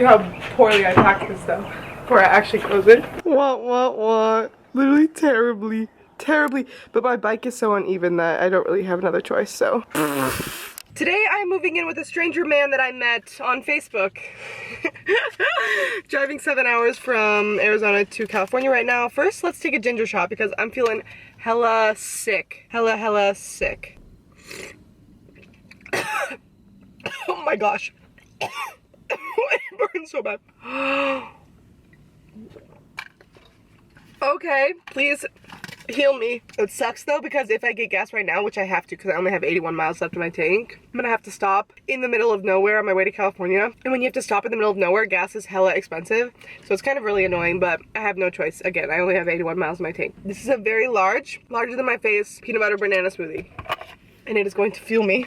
how poorly I packed this though before I actually close it. What? Literally terribly. But my bike is so uneven that I don't really have another choice, so. Today I'm moving in with a stranger man that I met on Facebook. Driving 7 hours from Arizona to California right now. First, let's take a ginger shot because I'm feeling hella sick. Hella sick. Oh my gosh. It burns so bad. Okay, please heal me. It sucks though because if I get gas right now, which I have to because I only have 81 miles left in my tank, I'm gonna have to stop in the middle of nowhere on my way to California. And when you have to stop in the middle of nowhere, gas is hella expensive. So it's kind of really annoying, but I have no choice. Again, I only have 81 miles in my tank. This is a very larger than my face, peanut butter banana smoothie. And it is going to fuel me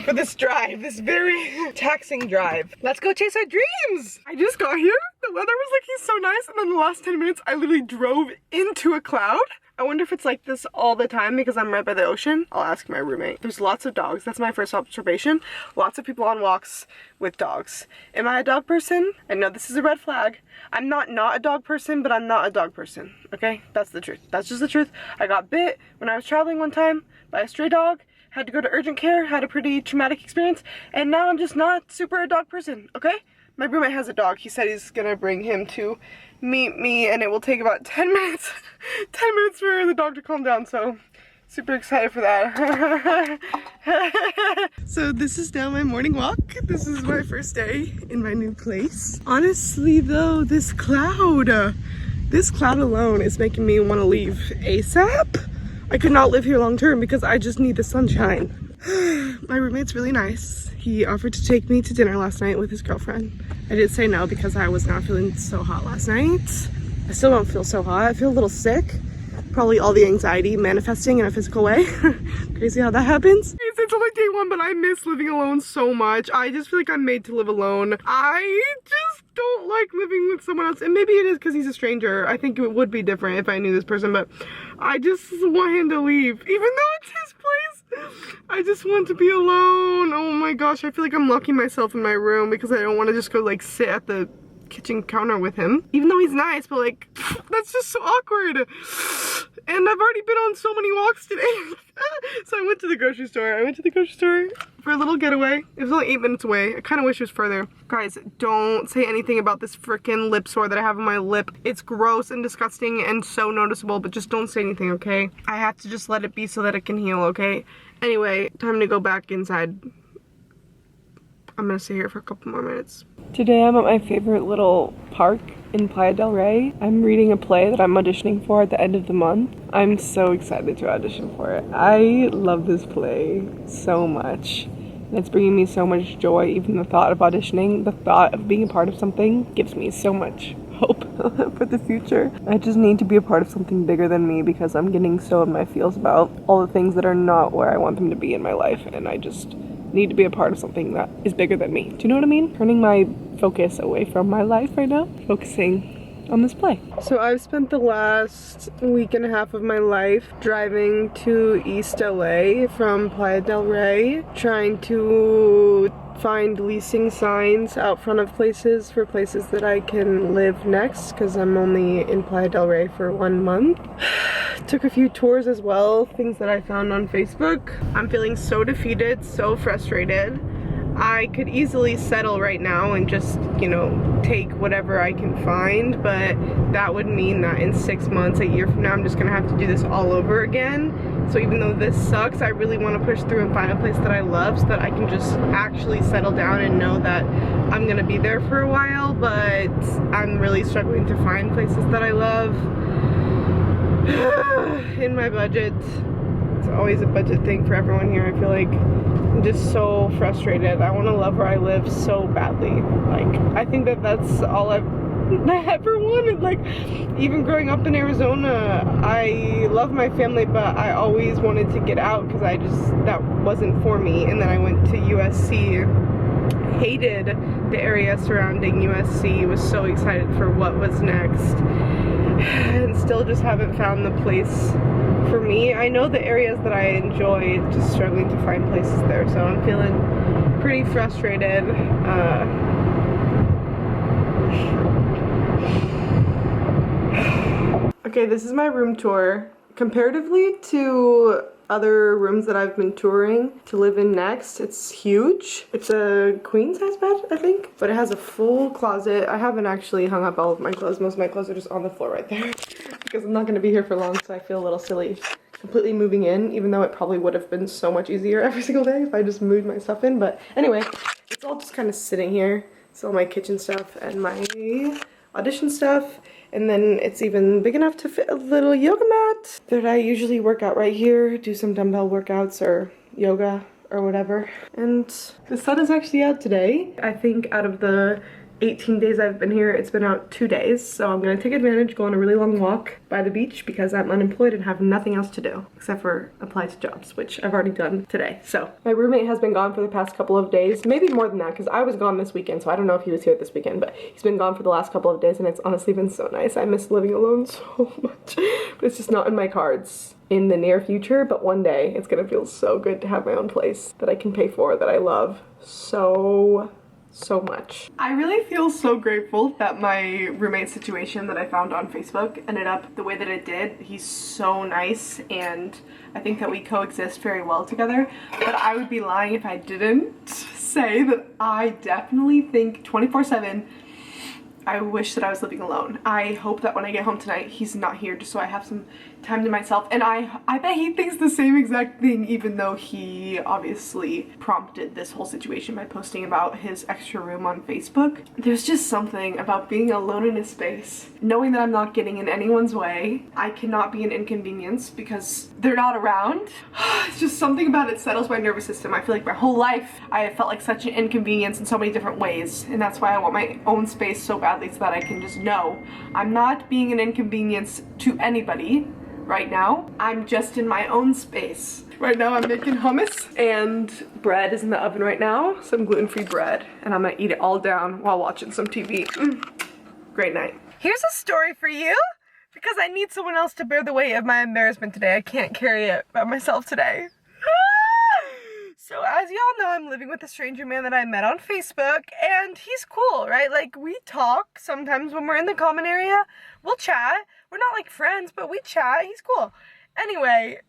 for this drive, this very taxing drive. Let's go chase our dreams. I just got here. The weather was looking so nice. And then the last 10 minutes, I literally drove into a cloud. I wonder if it's like this all the time because I'm right by the ocean. I'll ask my roommate. There's lots of dogs. That's my first observation. Lots of people on walks with dogs. Am I a dog person? I know this is a red flag. I'm not a dog person, but I'm not a dog person. Okay? That's the truth. That's just the truth. I got bit when I was traveling one time by a stray dog. Had to go to urgent care, had a pretty traumatic experience, and now I'm just not super a dog person, okay? My roommate has a dog. He said he's gonna bring him to meet me, and it will take about 10 minutes. 10 minutes for the dog to calm down, so super excited for that. So this is now my morning walk. This is my first day in my new place. Honestly though, this cloud alone is making me want to leave ASAP. I could not live here long term because I just need the sunshine. My roommate's really nice. He offered to take me to dinner last night with his girlfriend. I did say no because I was not feeling so hot last night. I still don't feel so hot. I feel a little sick. Probably all the anxiety manifesting in a physical way. Crazy how that happens. It's only day one, but I miss living alone so much. I just feel like I'm made to live alone. I just don't like living with someone else. And maybe it is because he's a stranger. I think it would be different if I knew this person, but I just want him to leave. Even though it's his place, I just want to be alone. Oh my gosh, I feel like I'm locking myself in my room because I don't want to just go like sit at the kitchen counter with him, even though he's nice, but like that's just so awkward. And I've already been on so many walks today. So I went to the grocery store for a little getaway. It was only 8 minutes away. I kind of wish it was further. Guys, don't say anything about this freaking lip sore that I have on my lip. It's gross and disgusting and so noticeable, but just don't say anything, okay? I have to just let it be so that it can heal, okay? Anyway, time to go back inside. I'm gonna stay here for a couple more minutes. Today I'm at my favorite little park in Playa del Rey. I'm reading a play that I'm auditioning for at the end of the month. I'm so excited to audition for it. I love this play so much. And it's bringing me so much joy. Even the thought of auditioning, the thought of being a part of something gives me so much hope for the future. I just need to be a part of something bigger than me because I'm getting so in my feels about all the things that are not where I want them to be in my life, and I just need to be a part of something that is bigger than me. Do you know what I mean? Turning my focus away from my life right now, focusing on this play. So I've spent the last week and a half of my life driving to East LA from Playa del Rey, trying to find leasing signs out front of places for places that I can live next because I'm only in Playa del Rey for 1 month. Took a few tours as well, things that I found on Facebook. I'm feeling so defeated, so frustrated. I could easily settle right now and just, you know, take whatever I can find, but that would mean that in 6 months, a year from now, I'm just gonna have to do this all over again. So even though this sucks, I really want to push through and find a place that I love so that I can just actually settle down and know that I'm gonna be there for a while, but I'm really struggling to find places that I love. In my budget. It's always a budget thing for everyone here. I feel like I'm just so frustrated. I want to love where I live so badly. Like, I think that that's all I've ever wanted. Like, even growing up in Arizona, I love my family, but I always wanted to get out because that wasn't for me. And then I went to USC. Hated the area surrounding USC. Was so excited for what was next. And still just haven't found the place for me. I know the areas that I enjoy, just struggling to find places there, so I'm feeling pretty frustrated. Okay, this is my room tour. Comparatively to other rooms that I've been touring to live in next, it's huge. It's a queen size bed, I think, but it has a full closet. I haven't actually hung up all of my clothes. Most of my clothes are just on the floor right there because I'm not gonna be here for long, so I feel a little silly completely moving in, even though it probably would have been so much easier every single day if I just moved my stuff in. But anyway, it's all just kind of sitting here. It's all my kitchen stuff and my audition stuff. And then it's even big enough to fit a little yoga mat that I usually work out right here, do some dumbbell workouts or yoga or whatever. And the sun is actually out today. I think out of the 18 days I've been here, it's been out 2 days. So I'm gonna take advantage, go on a really long walk by the beach because I'm unemployed and have nothing else to do except for apply to jobs, which I've already done today. So my roommate has been gone for the past couple of days, maybe more than that because I was gone this weekend, so I don't know if he was here this weekend, but he's been gone for the last couple of days and it's honestly been so nice. I miss living alone so much, but it's just not in my cards in the near future, but one day it's gonna feel so good to have my own place that I can pay for, that I love so much. I really feel so grateful that my roommate situation that I found on Facebook ended up the way that it did. He's so nice and I think that we coexist very well together, but I would be lying if I didn't say that I definitely think 24/7 I wish that I was living alone. I hope that when I get home tonight, he's not here just so I have some time to myself. And I bet he thinks the same exact thing, even though he obviously prompted this whole situation by posting about his extra room on Facebook. There's just something about being alone in a space, knowing that I'm not getting in anyone's way. I cannot be an inconvenience because they're not around. It's just something about it settles my nervous system. I feel like my whole life I have felt like such an inconvenience in so many different ways, and that's why I want my own space so badly, so that I can just know I'm not being an inconvenience to anybody right now. I'm just in my own space. Right now I'm making hummus and bread is in the oven right now, some gluten-free bread, and I'm gonna eat it all down while watching some TV. Great night. Here's a story for you because I need someone else to bear the weight of my embarrassment today. I can't carry it by myself today. So as y'all know, I'm living with a stranger man that I met on Facebook, and he's cool, right? Like, we talk sometimes when we're in the common area. We'll chat. We're not like friends, but we chat. He's cool. Anyway,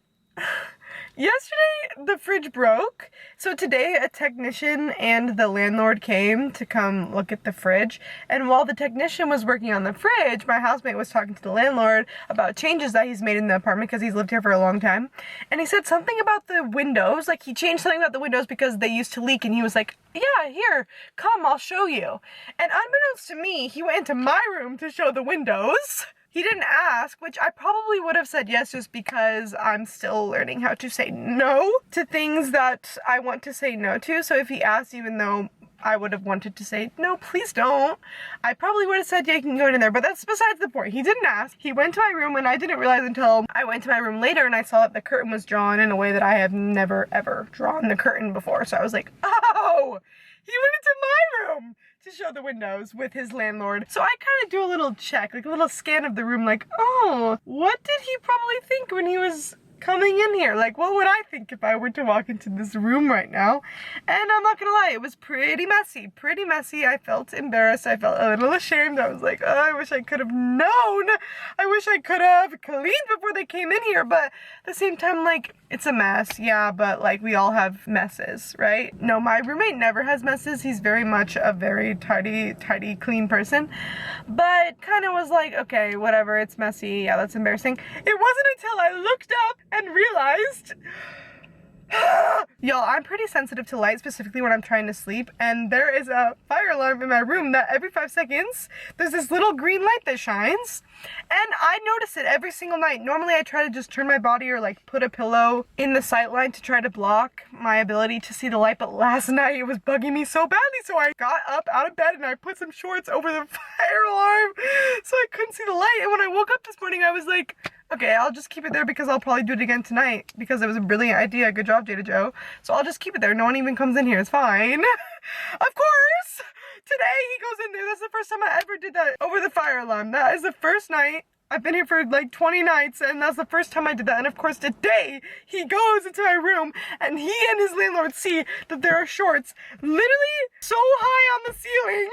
yesterday the fridge broke. So today a technician and the landlord came to come look at the fridge. And while the technician was working on the fridge, my housemate was talking to the landlord about changes that he's made in the apartment because he's lived here for a long time. And he said something about the windows, like he changed something about the windows because they used to leak, and he was like, yeah, here, come, I'll show you. And unbeknownst to me, he went into my room to show the windows. He didn't ask, which I probably would have said yes just because I'm still learning how to say no to things that I want to say no to. So if he asked, even though I would have wanted to say, no, please don't, I probably would have said, yeah, you can go in there, but that's besides the point. He didn't ask. He went to my room, and I didn't realize until I went to my room later and I saw that the curtain was drawn in a way that I have never, ever drawn the curtain before. So I was like, oh, he went into my room to show the windows with his landlord. So I kind of do a little check, like a little scan of the room, like, oh, what did he probably think when he was coming in here? Like, what would I think if I were to walk into this room right now? And I'm not gonna lie, it was pretty messy, I felt embarrassed, I felt a little ashamed. I was like, oh, I wish I could have known. I wish I could have cleaned before they came in here, but at the same time, like, it's a mess, yeah, but like, we all have messes, right? No, my roommate never has messes. He's very much a very tidy, clean person, but kind of was like, okay, whatever, it's messy, yeah, that's embarrassing. It wasn't until I looked up and realized, y'all, I'm pretty sensitive to light, specifically when I'm trying to sleep, and there is a fire alarm in my room that every 5 seconds there's this little green light that shines, and I notice it every single night. Normally I try to just turn my body or like put a pillow in the sight line to try to block my ability to see the light, but last night it was bugging me so badly, so I got up out of bed and I put some shorts over the fire alarm so I couldn't see the light. And when I woke up this morning, I was like, okay, I'll just keep it there because I'll probably do it again tonight because it was a brilliant idea. Good job, Jada Joe. So I'll just keep it there. No one even comes in here. It's fine. Of course, today he goes in there. That's the first time I ever did that over the fire alarm. That is the first night. I've been here for like 20 nights, and that's the first time I did that. And of course, today he goes into my room and he and his landlord see that there are shorts literally so high on the ceiling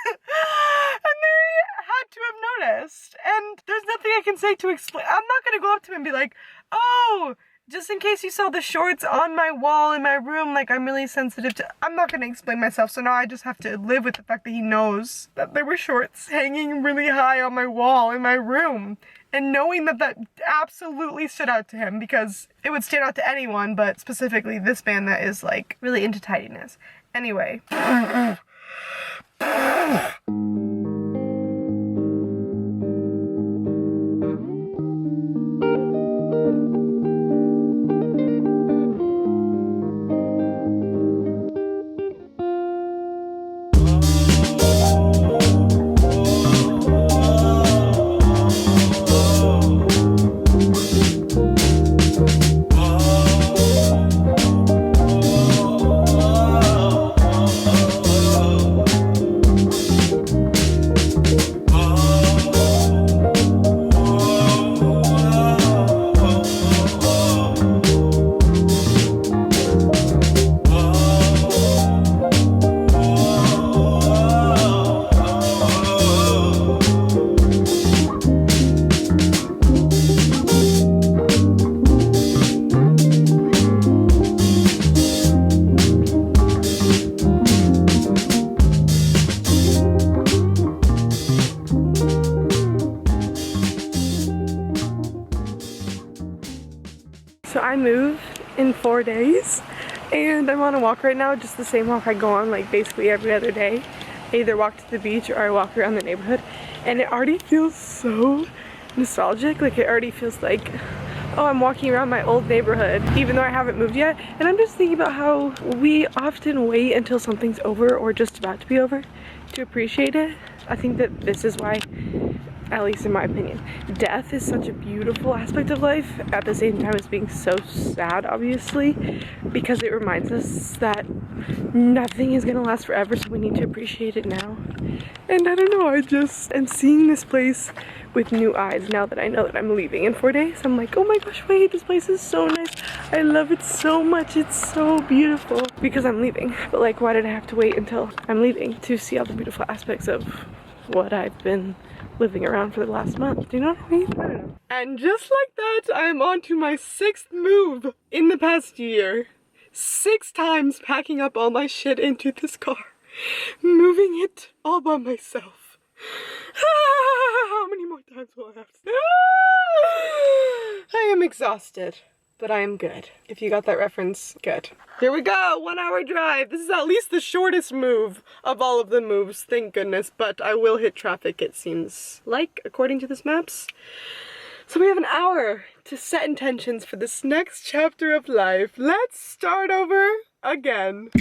And they had to have noticed. And there's nothing I can say to explain. I'm not gonna go up to him and be like, oh, just in case you saw the shorts on my wall in my room, like I'm really sensitive to, I'm not gonna explain myself, so now I just have to live with the fact that he knows that there were shorts hanging really high on my wall in my room. And knowing that that absolutely stood out to him, because it would stand out to anyone, but specifically this man that is like really into tidiness. Anyway. So I moved in 4 days and I'm on a walk right now, just the same walk I go on like basically every other day. I either walk to the beach or I walk around the neighborhood, and it already feels so nostalgic. Like it already feels like, oh, I'm walking around my old neighborhood even though I haven't moved yet. And I'm just thinking about how we often wait until something's over or just about to be over to appreciate it. I think that this is why, at least in my opinion, death is such a beautiful aspect of life at the same time as being so sad, obviously, because it reminds us that nothing is gonna last forever, so we need to appreciate it now. And I don't know, I just am seeing this place with new eyes now that I know that I'm leaving in 4 days. I'm like, oh my gosh, wait, this place is so nice. I love it so much. It's so beautiful because I'm leaving. But like, why did I have to wait until I'm leaving to see all the beautiful aspects of what I've been living around for the last month? Do you know what I mean? I don't know. And just like that, I'm on to my 6th move in the past year. 6 times packing up all my shit into this car. Moving it all by myself. How many more times will I have to? I am exhausted, but I am good. If you got that reference, good. Here we go, 1 hour drive. This is at least the shortest move of all of the moves, thank goodness, but I will hit traffic, it seems like, according to this maps. So we have an hour to set intentions for this next chapter of life. Let's start over again.